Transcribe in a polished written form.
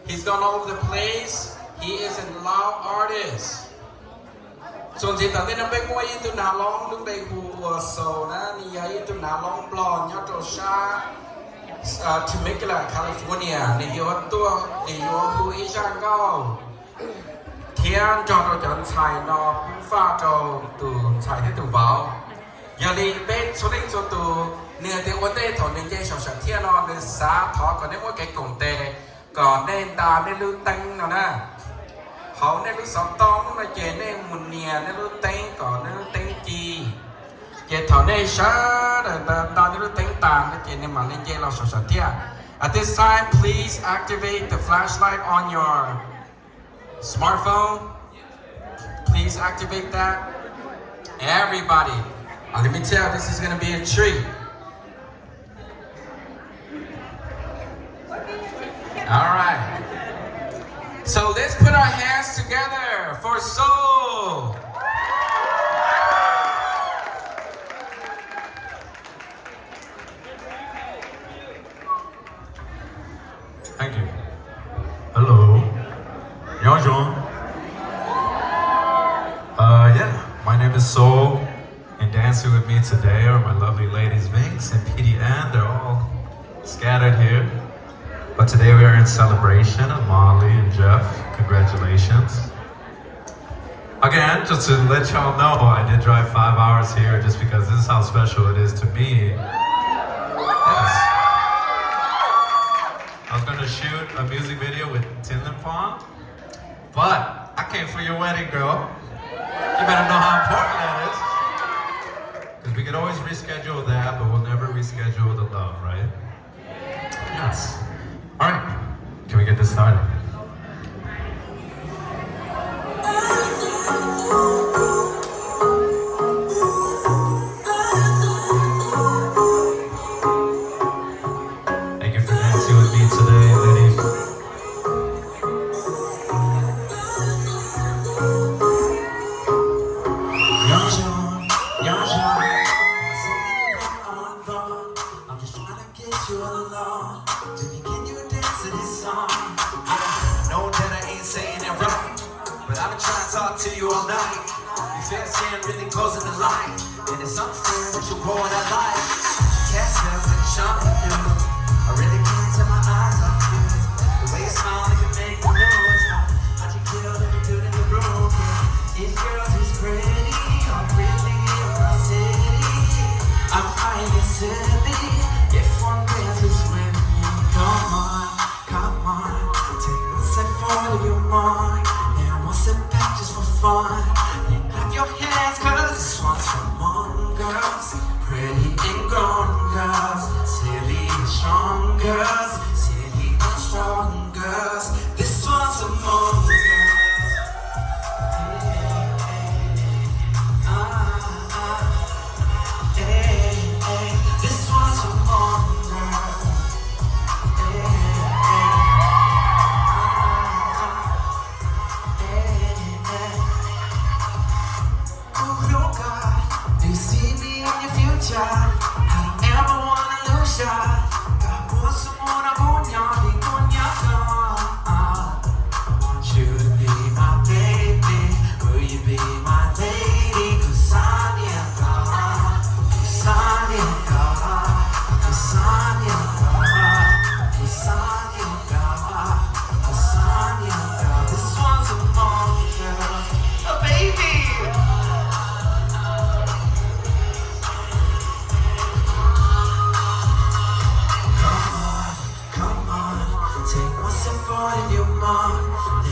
He's gone all over the place. He is a loud artist. So chỉ tận đến bên ngoài tu nào long lúc đây hùa sầu na ni ấy tu nào long blonde nhớ trâu sa Temecula California ni yo tua ni yo hu Asia cao thiên cho tôi chọn xài nó pha trâu từ xài thế từ vào giờ đi bên số định số từ nửa tiếng vấn đề thổ nên dây sầu sầu thiên nó nên xá thọ còn nếu mỗi cái cổng tề còn nên ta nên lưu tăng nào nè họ nên lưu sáu tông mà chế nên một nhà nên lưu tăng còn nên lưu tăng chi chế thọ nên xá rồi ta nên lưu tăng tàn nên chế nên mà nên dây lo sầu sầu thiên. At this time, please activate the flashlight on your smartphone. Please activate that. Everybody. Let me tell you, this is going to be a treat. All right. So let's put our hands together for Soal. Thank you. Hello. Bonjour. Yeah, my name is Soal, and dancing with me today are my lovely ladies Vinx and PDN. They're all scattered here. But today we are in celebration of Malee and Jeff. Congratulations. Again, just to let y'all know, I did drive 5 hours here just because this is how special it is to me. Yes. I was going to shoot a music video with Tinlin, but I came for your wedding, girl. You better know how important that is. Because we could always reschedule that, but we'll never reschedule the love, right? Yes. All right, can we get this started? Thank you for dancing with me today, ladies. I'm just trying to get you along. Know that I ain't saying it right, but I've been trying to talk to you all night. Your face getting really close in the light, and it's unfair that you're pouring that light. Can't smell like you're shining through. I really can't take my eyes off you. The way you smile, you can make me know. How'd you kill every dude in the room? Yeah. If girls is pretty, I'm really in my city. I'm highly silly. If one dance is with me, come on. Take one step forward if you want, and one step back just for fun. And clap your hands, cause this one's for Hmong girls, pretty and grown girls, silly and strong girls, silly and strong girls. This one's for Hmong girls. This one's for Hmong girls. Do you see me in your future? I don't ever wanna lose ya. I want you to be my baby. Will you be my lady? Cause I'm your God. Cause I'm your God. Cause I'm your God. Cause I'm your God. Cause I'm your God. This one's a Hmong girl. Oh baby. Take one step forward if you want,